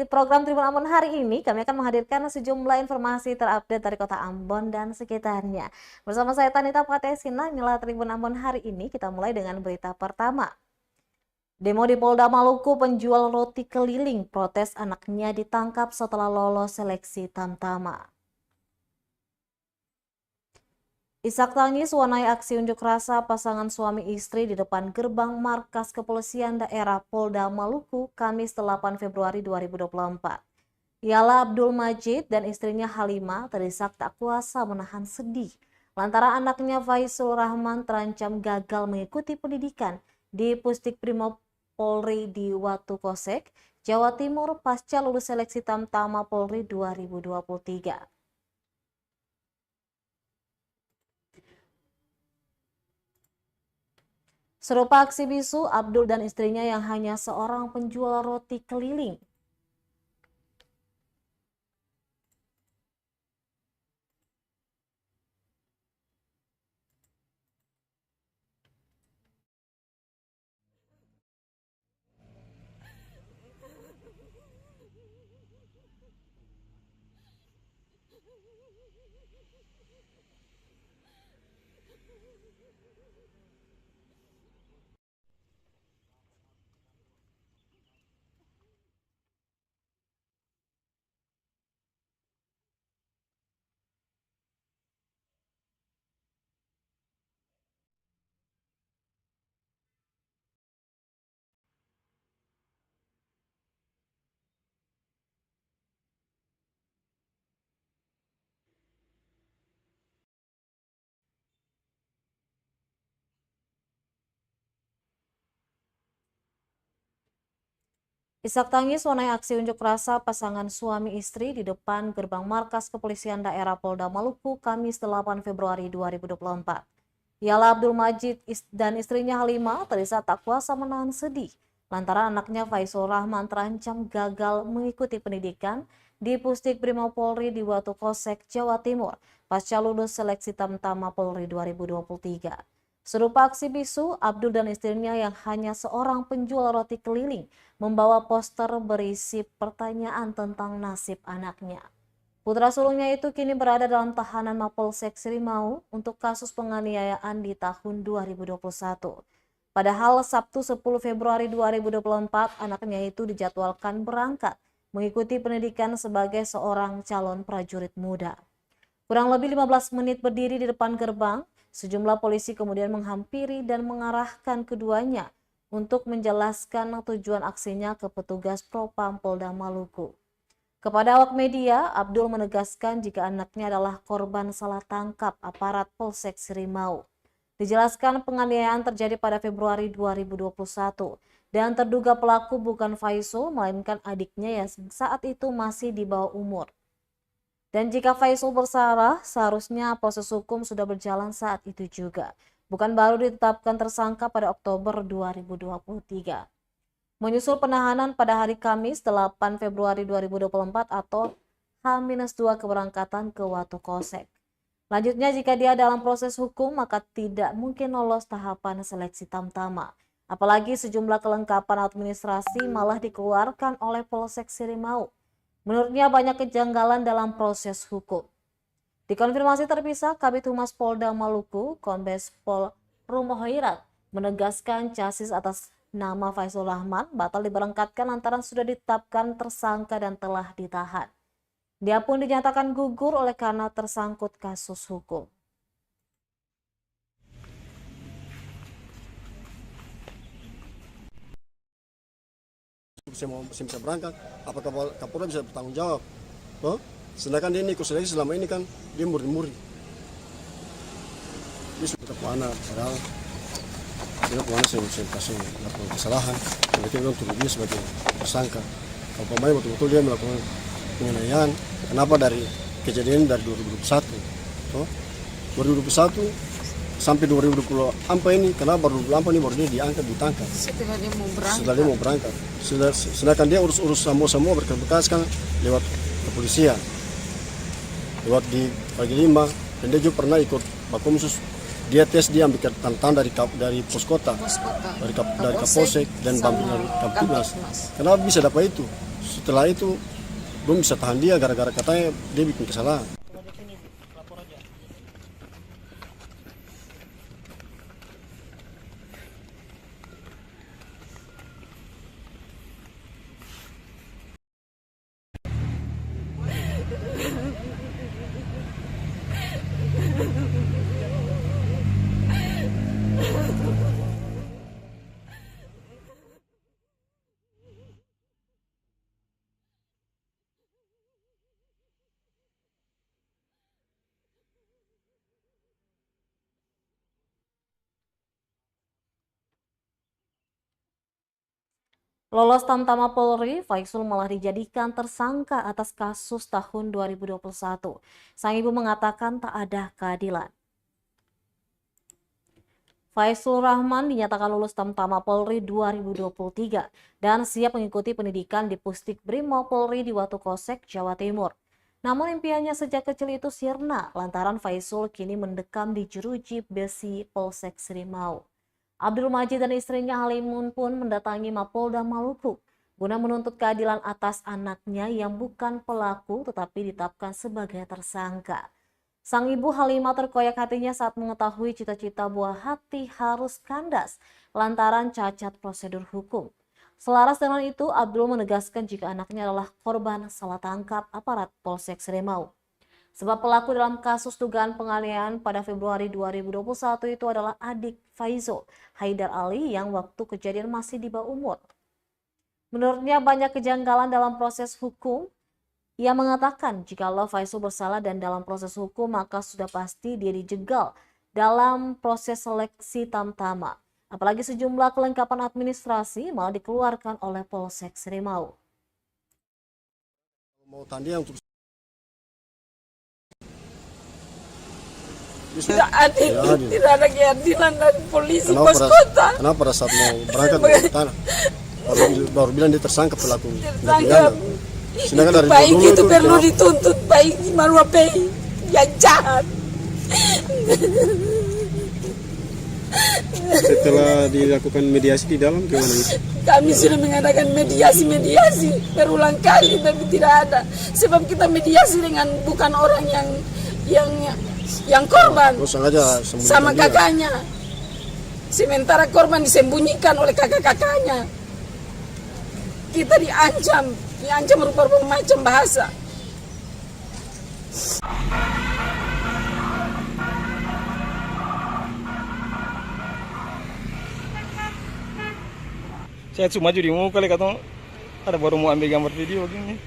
program Tribun Ambon hari ini, kami akan menghadirkan sejumlah informasi terupdate dari kota Ambon dan sekitarnya. Bersama saya Tanita Patesina, inilah Tribun Ambon hari ini. Kita mulai dengan berita pertama. Demo di Polda Maluku, penjual roti keliling protes anaknya ditangkap setelah lolos seleksi Tamtama. Isak tangis warnai aksi unjuk rasa pasangan suami istri di depan gerbang markas kepolisian daerah Polda Maluku Kamis 8 Februari 2024. Ialah Abdul Majid dan istrinya Halima terisak tak kuasa menahan sedih lantaran anaknya Faisul Rahman terancam gagal mengikuti pendidikan di Pusdik Brimob Polri di Watu Kosek, Jawa Timur pasca lulus seleksi Tamtama Polri 2023. Serupa aksi bisu, Abdul dan istrinya yang hanya seorang penjual roti keliling. Isak tangis warnai aksi unjuk rasa pasangan suami istri di depan gerbang markas kepolisian daerah Polda Maluku Kamis 8 Februari 2024. Ialah Abdul Majid dan istrinya Halima terisak tak kuasa menahan sedih lantaran anaknya Faisul Rahman terancam gagal mengikuti pendidikan di Pusdik Brimob Polri di Watu Kosek, Jawa Timur pasca lulus seleksi Tamtama Polri 2023. Serupa aksi bisu, Abdul dan istrinya yang hanya seorang penjual roti keliling membawa poster berisi pertanyaan tentang nasib anaknya. Putra sulungnya itu kini berada dalam tahanan Mapolsek Sirimau untuk kasus penganiayaan di tahun 2021. Padahal Sabtu 10 Februari 2024 anaknya itu dijadwalkan berangkat mengikuti pendidikan sebagai seorang calon prajurit muda. Kurang lebih 15 menit berdiri di depan gerbang, sejumlah polisi kemudian menghampiri dan mengarahkan keduanya untuk menjelaskan tujuan aksinya ke petugas Propam Polda Maluku. Kepada awak media, Abdul menegaskan jika anaknya adalah korban salah tangkap aparat Polsek Sirimau. Dijelaskan penganiayaan terjadi pada Februari 2021 dan terduga pelaku bukan Faisul melainkan adiknya yang saat itu masih di bawah umur. Dan jika Faisul bersalah, seharusnya proses hukum sudah berjalan saat itu juga. Bukan baru ditetapkan tersangka pada Oktober 2023. Menyusul penahanan pada hari Kamis 8 Februari 2024 atau H-2 keberangkatan ke Watu Kosek. Lanjutnya jika dia dalam proses hukum maka tidak mungkin lolos tahapan seleksi Tamtama. Apalagi sejumlah kelengkapan administrasi malah dikeluarkan oleh Polsek Sirimau. Menurutnya banyak kejanggalan dalam proses hukum. Dikonfirmasi terpisah, Kabid Humas Polda Maluku, Kombes Pol Rumohoirat, menegaskan chassis atas nama Faisul Rahman batal diberangkatkan lantaran sudah ditetapkan tersangka dan telah ditahan. Dia pun dinyatakan gugur oleh karena tersangkut kasus hukum. Bisa berangkat, apakah Kapolda bisa bertanggung jawab? Oh? Sedangkan dia ini ikut seleksi selama ini kan dia muri-muri. Dia sudah anak, padahal dia punya saya kasih melakukan kesalahan. Mereka bilang tuduh dia sebagai tersangka. Kalau pemain betul-betul dia melakukan penganiayaan, kenapa dari kejadian dari 2021? Oh? 2021 sampai 2024 ini, kenapa baru 2024 ini baru dia diangkat, ditangkap setelah dia mau berangkat. Sedangkan dia urus semua berkas kan lewat kepolisian, lewat di pagi 5, dan dia juga pernah ikut Bakomsus. Dia tes, dia ambil tanda dari pos kota, dari Kapolsek dan Kamtibmas. Kenapa bisa dapat itu? Setelah itu belum bisa tahan dia gara-gara katanya dia bikin kesalahan. Lolos Tamtama Polri, Faisul malah dijadikan tersangka atas kasus tahun 2021. Sang ibu mengatakan tak ada keadilan. Faisul Rahman dinyatakan lulus Tamtama Polri 2023 dan siap mengikuti pendidikan di Pusdik Brimob Polri di Watu Kosek, Jawa Timur. Namun impiannya sejak kecil itu sirna lantaran Faisul kini mendekam di jeruji besi Polsek Serimau. Abdul Majid dan istrinya Halimun pun mendatangi Mapolda Maluku guna menuntut keadilan atas anaknya yang bukan pelaku tetapi ditetapkan sebagai tersangka. Sang ibu Halimah terkoyak hatinya saat mengetahui cita-cita buah hati harus kandas lantaran cacat prosedur hukum. Selaras dengan itu, Abdul menegaskan jika anaknya adalah korban salah tangkap aparat Polsek Seremau. Sebab pelaku dalam kasus dugaan penganiayaan pada Februari 2021 itu adalah adik Faizo, Haidar Ali, yang waktu kejadian masih di bawah umur. Menurutnya banyak kejanggalan dalam proses hukum. Ia mengatakan jikalau Faizo bersalah dan dalam proses hukum maka sudah pasti dia dijegal dalam proses seleksi Tamtama. Apalagi sejumlah kelengkapan administrasi malah dikeluarkan oleh Polsek Serimau. Mau tanding untuk Tidak adil, tidak ada keadilan dari polisi pos pada, kota. kenapa pada saat mau berangkat dari tanah baru bilang dia tersangka pelaku. Tersangka. Sedangkan dari Baik dulu itu perlu dituntut, baik Maruapei yang jahat. Setelah dilakukan mediasi di dalam gimana? Kami sudah mengadakan mediasi berulang kali tapi tidak ada. Sebab kita mediasi dengan bukan orang yang korban sama kakaknya. Sementara korban disembunyikan oleh kakak-kakaknya. Kita diancam berbagai macam bahasa. Saya cuma maju di muka kali kata ada baru mau ambil gambar video gini.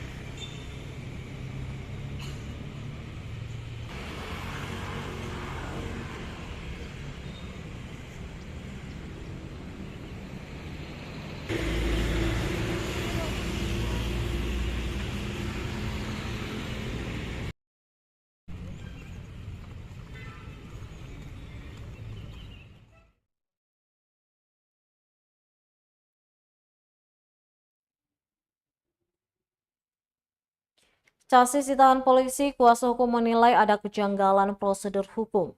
Casis ditahan polisi, kuasa hukum menilai ada kejanggalan prosedur hukum.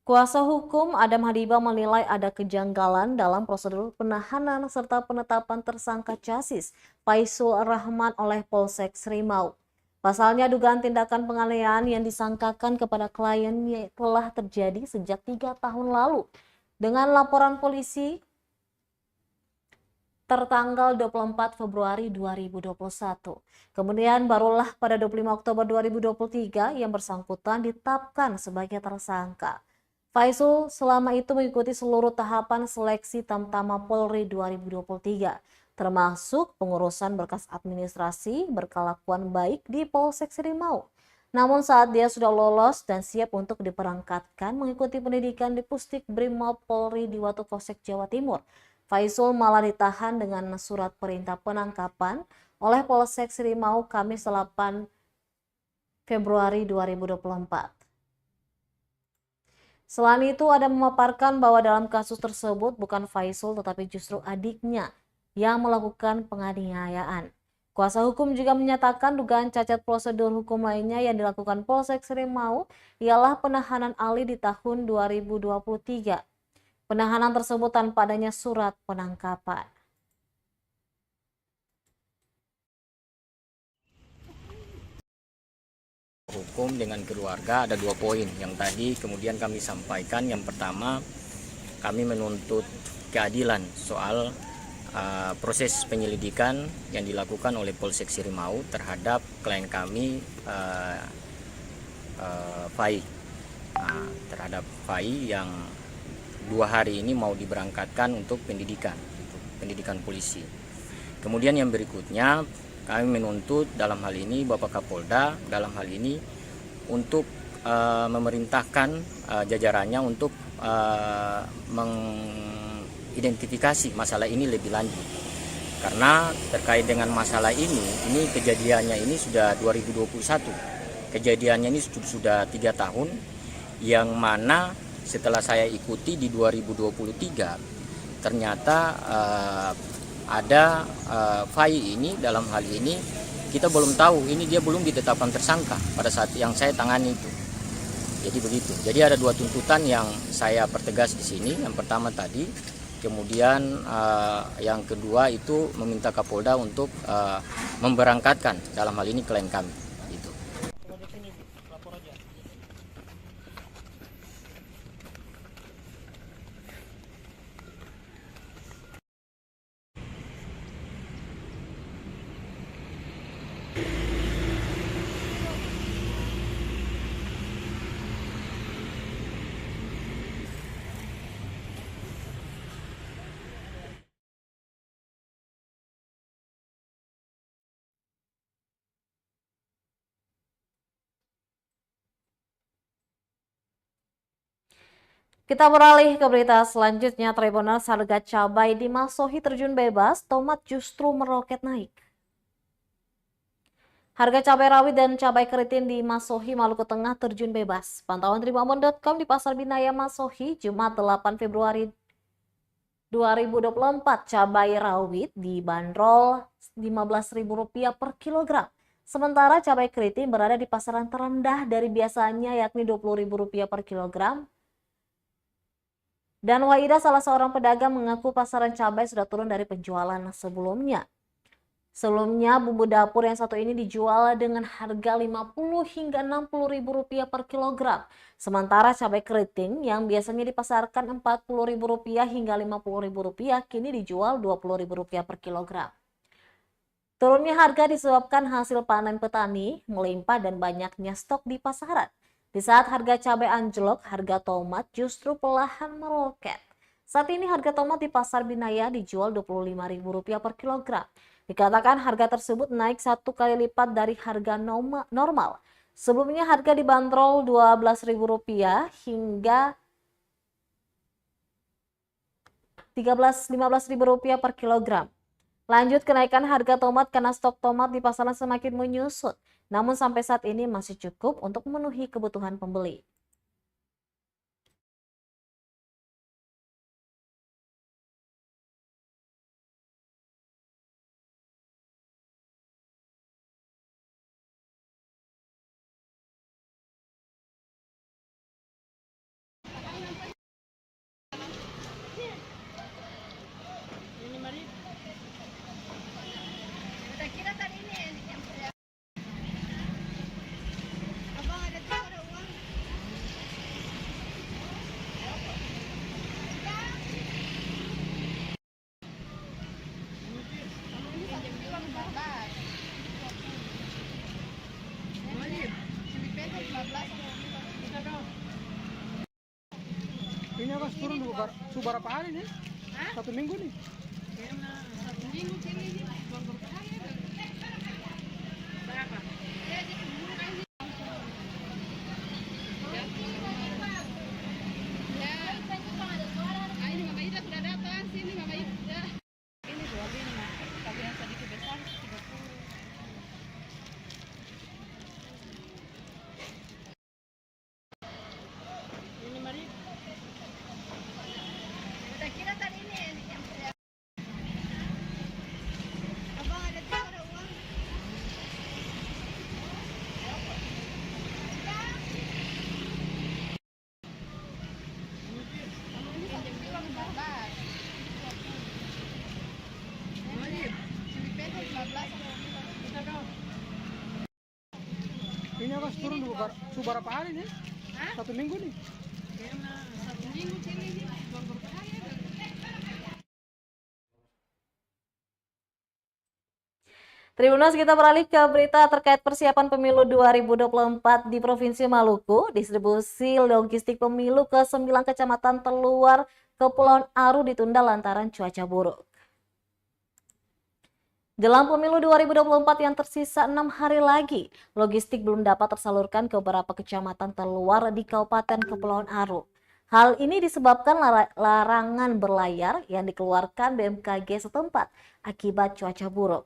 Kuasa hukum Adam Hadiba menilai ada kejanggalan dalam prosedur penahanan serta penetapan tersangka Casis Faisul Rahman oleh Polsek Serimau. Pasalnya dugaan tindakan penganiayaan yang disangkakan kepada kliennya telah terjadi sejak 3 tahun lalu. Dengan laporan polisi tertanggal 24 Februari 2021. Kemudian barulah pada 25 Oktober 2023 yang bersangkutan ditetapkan sebagai tersangka. Faisul selama itu mengikuti seluruh tahapan seleksi Tamtama Polri 2023, termasuk pengurusan berkas administrasi berkelakuan baik di Polsek Serimau. Namun saat dia sudah lolos dan siap untuk diperangkatkan mengikuti pendidikan di Pusdik Brimob Polri di Watu Kosek, Jawa Timur, Faisul malah ditahan dengan surat perintah penangkapan oleh Polsek Serimau Kamis 8 Februari 2024. Selain itu, ada memaparkan bahwa dalam kasus tersebut bukan Faisul tetapi justru adiknya yang melakukan penganiayaan. Kuasa hukum juga menyatakan dugaan cacat prosedur hukum lainnya yang dilakukan Polsek Serimau ialah penahanan Ali di tahun 2023. Penahanan tersebut tanpa adanya surat penangkapan. Hukum dengan keluarga ada 2 poin yang tadi kemudian kami sampaikan. Yang pertama, kami menuntut keadilan soal proses penyelidikan yang dilakukan oleh Polsek Sirimau terhadap klien kami Fai, terhadap Fai yang 2 hari ini mau diberangkatkan untuk pendidikan polisi. Kemudian yang berikutnya, kami menuntut dalam hal ini Bapak Kapolda dalam hal ini untuk memerintahkan jajarannya untuk mengidentifikasi masalah ini lebih lanjut. Karena terkait dengan masalah ini kejadiannya ini sudah 2021. Kejadiannya ini sudah 3 tahun, yang mana setelah saya ikuti di 2023 ternyata ada Fai ini dalam hal ini kita belum tahu, ini dia belum ditetapkan tersangka pada saat yang saya tangani itu. Jadi begitu. Jadi ada 2 tuntutan yang saya pertegas di sini. Yang pertama tadi, kemudian yang kedua itu meminta Kapolda untuk memberangkatkan dalam hal ini klien kami. Gitu. Kita beralih ke berita selanjutnya. Tribuners, harga cabai di Masohi terjun bebas, tomat justru meroket naik. Harga cabai rawit dan cabai keriting di Masohi, Maluku Tengah terjun bebas. Pantauan tribunambon.com di Pasar Binaya Masohi, Jumat 8 Februari 2024, cabai rawit dibanderol Rp15.000 per kilogram. Sementara cabai keriting berada di pasaran terendah dari biasanya, yakni Rp20.000 per kilogram. Dan Waida, salah seorang pedagang, mengaku pasaran cabai sudah turun dari penjualan sebelumnya. Sebelumnya, bumbu dapur yang satu ini dijual dengan harga Rp50 hingga Rp60.000 per kilogram. Sementara cabai keriting yang biasanya dipasarkan Rp40.000 hingga Rp50.000 kini dijual Rp20.000 per kilogram. Turunnya harga disebabkan hasil panen petani melimpah dan banyaknya stok di pasaran. Di saat harga cabai anjlok, harga tomat justru perlahan meroket. Saat ini harga tomat di Pasar Binaya dijual Rp25.000 per kilogram. Dikatakan harga tersebut naik 1 kali lipat dari harga normal. Sebelumnya harga dibanderol Rp12.000 hingga Rp15.000 per kilogram. Lanjut kenaikan harga tomat karena stok tomat di pasaran semakin menyusut. Namun sampai saat ini masih cukup untuk memenuhi kebutuhan pembeli. Ini akan turun berapa hari nih? 1 minggu nih. turun beberapa hari nih. 1 minggu nih. Tribuners, kita beralih ke berita terkait persiapan pemilu 2024 di Provinsi Maluku. Distribusi logistik pemilu ke 9 kecamatan terluar Kepulauan Aru ditunda lantaran cuaca buruk. Jelang pemilu 2024 yang tersisa 6 hari lagi, logistik belum dapat tersalurkan ke beberapa kecamatan terluar di Kabupaten Kepulauan Aru. Hal ini disebabkan larangan berlayar yang dikeluarkan BMKG setempat akibat cuaca buruk.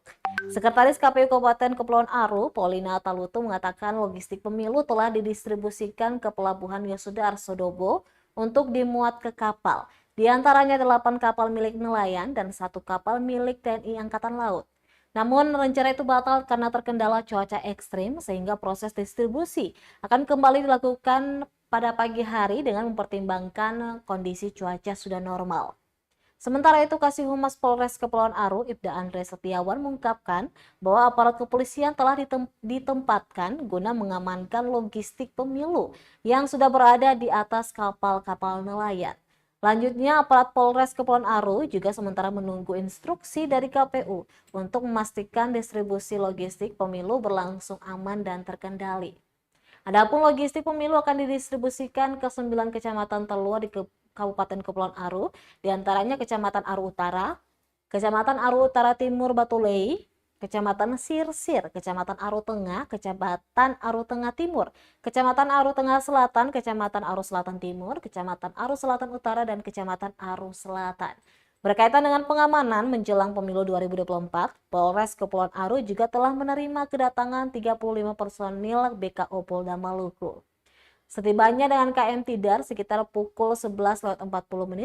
Sekretaris KPU Kabupaten Kepulauan Aru, Paulina Talutu, mengatakan logistik pemilu telah didistribusikan ke Pelabuhan Yosuda Arsodobo untuk dimuat ke kapal. Di antaranya 8 kapal milik nelayan dan 1 kapal milik TNI Angkatan Laut. Namun rencana itu batal karena terkendala cuaca ekstrim sehingga proses distribusi akan kembali dilakukan pada pagi hari dengan mempertimbangkan kondisi cuaca sudah normal. Sementara itu, Kasih Humas Polres Kepulauan Aru, Ibda Andre Setiawan, mengungkapkan bahwa aparat kepolisian telah ditempatkan guna mengamankan logistik pemilu yang sudah berada di atas kapal-kapal nelayan. Lanjutnya, aparat Polres Kepulauan Aru juga sementara menunggu instruksi dari KPU untuk memastikan distribusi logistik pemilu berlangsung aman dan terkendali. Adapun logistik pemilu akan didistribusikan ke 9 kecamatan terluar di Kabupaten Kepulauan Aru, diantaranya Kecamatan Aru Utara, Kecamatan Aru Utara Timur Batulei, Kecamatan Sirsir, Kecamatan Aru Tengah, Kecamatan Aru Tengah Timur, Kecamatan Aru Tengah Selatan, Kecamatan Aru Selatan Timur, Kecamatan Aru Selatan Utara, dan Kecamatan Aru Selatan. Berkaitan dengan pengamanan menjelang pemilu 2024, Polres Kepulauan Aru juga telah menerima kedatangan 35 personil BKO Polda Maluku. Setibanya dengan KM Tidar sekitar pukul 11.40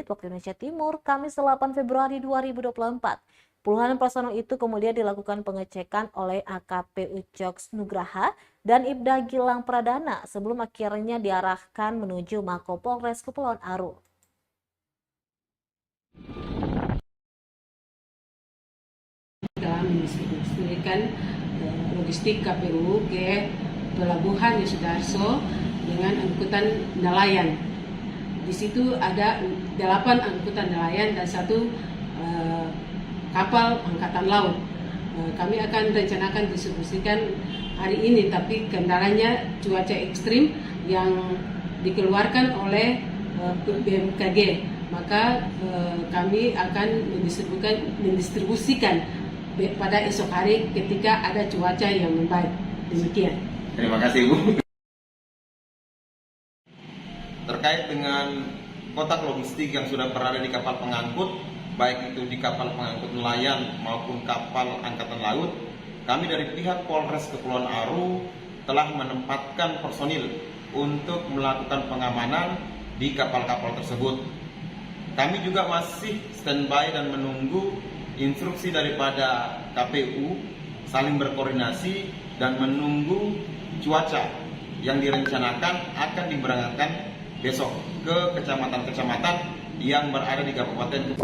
waktu Indonesia Timur, Kamis 8 Februari 2024. Puluhan personel itu kemudian dilakukan pengecekan oleh AKP Ucoks Nugraha dan Ibda Gilang Pradana sebelum akhirnya diarahkan menuju Mako Polres Kepulauan Aru. Telah mendistribusikan logistik KPU ke Pelabuhan Yosudarso dengan angkutan nelayan. Di situ ada 8 angkutan nelayan dan 1 kapal angkatan laut. Kami akan rencanakan distribusikan hari ini, tapi kendalanya cuaca ekstrim yang dikeluarkan oleh BMKG. Maka kami akan mendistribusikan pada esok hari ketika ada cuaca yang membaik. Demikian. Terima kasih, Bu. Terkait dengan kotak logistik yang sudah berada di kapal pengangkut, baik itu di kapal pengangkut nelayan maupun kapal angkatan laut, kami dari pihak Polres Kepulauan Aru telah menempatkan personil untuk melakukan pengamanan di kapal-kapal tersebut. Kami juga masih standby dan menunggu instruksi daripada KPU, saling berkoordinasi dan menunggu cuaca yang direncanakan akan diberangkatkan besok ke kecamatan-kecamatan yang berada di Kabupaten.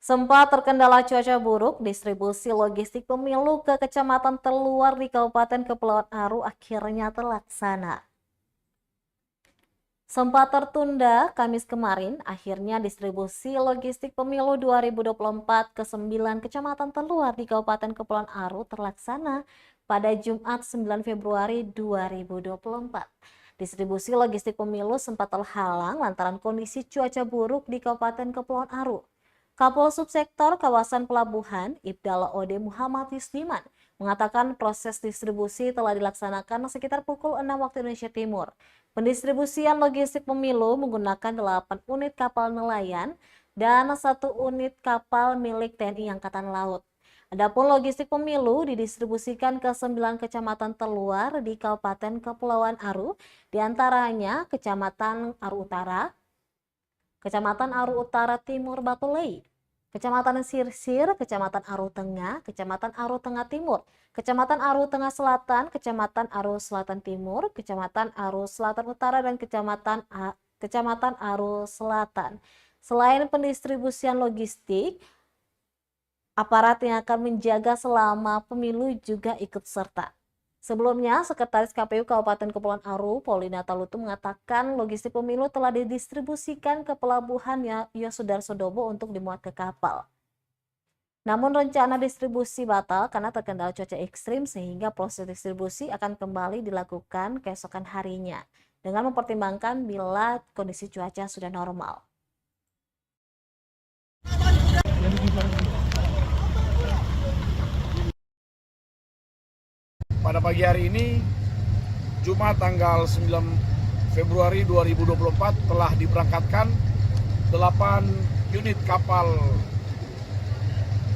Sempat terkendala cuaca buruk, distribusi logistik pemilu ke kecamatan terluar di Kabupaten Kepulauan Aru akhirnya terlaksana. Sempat tertunda Kamis kemarin, akhirnya distribusi logistik pemilu 2024 ke 9 kecamatan terluar di Kabupaten Kepulauan Aru terlaksana pada Jumat 9 Februari 2024. Distribusi logistik pemilu sempat terhalang lantaran kondisi cuaca buruk di Kabupaten Kepulauan Aru. Kapol Subsektor Kawasan Pelabuhan, Ibdallah Ode Muhammad Yusliman, mengatakan proses distribusi telah dilaksanakan sekitar pukul 6 waktu Indonesia Timur. Pendistribusian logistik pemilu menggunakan 8 unit kapal nelayan dan 1 unit kapal milik TNI Angkatan Laut. Adapun logistik pemilu didistribusikan ke 9 kecamatan terluar di Kabupaten Kepulauan Aru, diantaranya Kecamatan Aru Utara, Kecamatan Aru Utara Timur Batulei, Kecamatan Sirsir, Kecamatan Aru Tengah, Kecamatan Aru Tengah Timur, Kecamatan Aru Tengah Selatan, Kecamatan Aru Selatan Timur, Kecamatan Aru Selatan Utara, dan Kecamatan Aru Selatan. Selain pendistribusian logistik, aparat yang akan menjaga selama pemilu juga ikut serta. Sebelumnya, Sekretaris KPU Kabupaten Kepulauan Aru, Paulina Talutu, mengatakan logistik pemilu telah didistribusikan ke pelabuhan Yosudarsodobo untuk dimuat ke kapal. Namun rencana distribusi batal karena terkendala cuaca ekstrim sehingga proses distribusi akan kembali dilakukan keesokan harinya dengan mempertimbangkan bila kondisi cuaca sudah normal. Pada pagi hari ini, Jumat tanggal 9 Februari 2024 telah diberangkatkan 8 unit kapal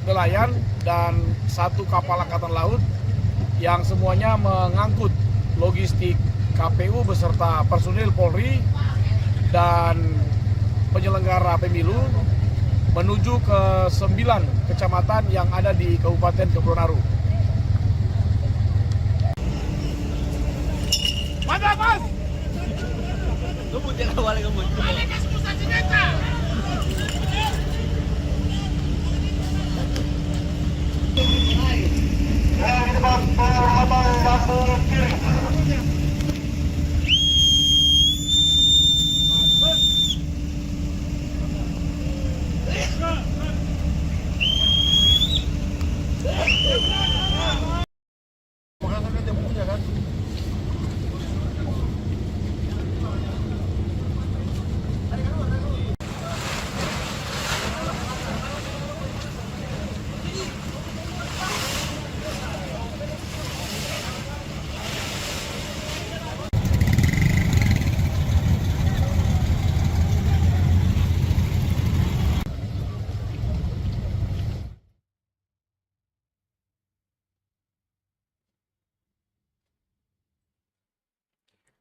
nelayan dan 1 kapal angkatan laut yang semuanya mengangkut logistik KPU beserta personil Polri dan penyelenggara pemilu menuju ke 9 kecamatan yang ada di Kabupaten Kepulauan Aru. Mantap, Mas! Gembut ya, awalnya gembut. Balik ke pusat senjata! Yang di depan abang langsung kiri.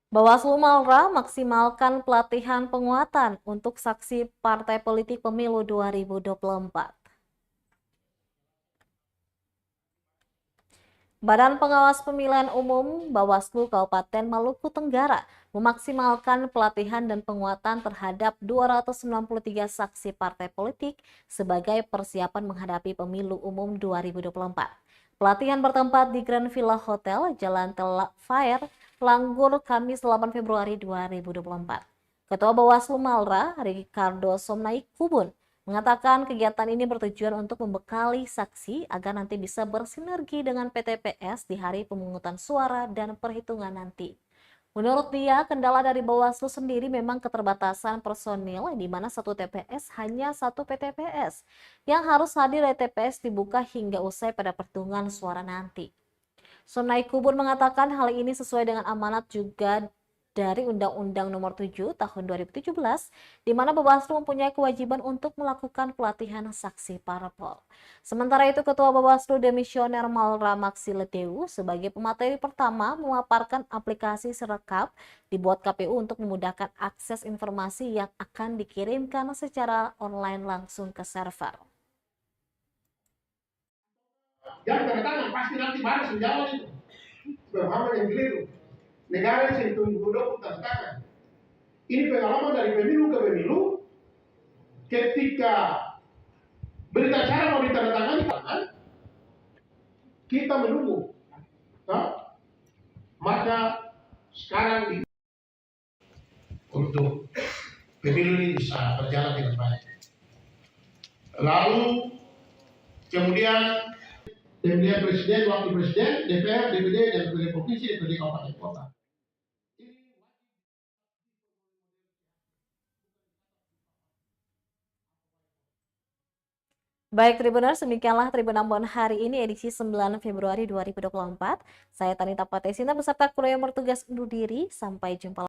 Bawaslu Malra maksimalkan pelatihan penguatan untuk saksi partai politik pemilu 2024. Badan Pengawas Pemilihan Umum Bawaslu Kabupaten Maluku Tenggara memaksimalkan pelatihan dan penguatan terhadap 293 saksi partai politik sebagai persiapan menghadapi pemilu umum 2024. Pelatihan bertempat di Grand Villa Hotel, Jalan Telfire, Langgur, Kamis 8 Februari 2024. Ketua Bawaslu Malra, Ricardo Somnaikubun, mengatakan kegiatan ini bertujuan untuk membekali saksi agar nanti bisa bersinergi dengan PTPS di hari pemungutan suara dan perhitungan nanti. Menurut dia, kendala dari Bawaslu sendiri memang keterbatasan personil di mana satu TPS hanya satu PTPS yang harus hadir di TPS dibuka hingga usai pada perhitungan suara nanti. Somnaikubun mengatakan hal ini sesuai dengan amanat juga dari Undang-Undang Nomor 7 Tahun 2017, di mana Bawaslu mempunyai kewajiban untuk melakukan pelatihan saksi parpol. Sementara itu, Ketua Bawaslu Demisioner Malra Maksi Ledeu sebagai pemateri pertama memaparkan aplikasi Sirekap dibuat KPU untuk memudahkan akses informasi yang akan dikirimkan secara online langsung ke server. Jangan tanda tangan, pasti nanti baru menjawab itu. Pemahaman yang keliru. Negara ini tunggu dulu tanda tangan. Ini pengalaman dari pemilu ke pemilu. Ketika berita acara mau ditandatangani, kita menunggu. Maka sekarang untuk pemilu ini bisa berjalan dengan baik. Lalu kemudian pemilihan presiden, wakil presiden, DPR, DPD, dan DPD provinsi, DPD kabupaten kota. Baik Tribuners, demikianlah Tribun Ambon hari ini edisi 9 Februari 2024. Saya Tanita Patesinta beserta kru yang bertugas undur diri. Sampai jumpa.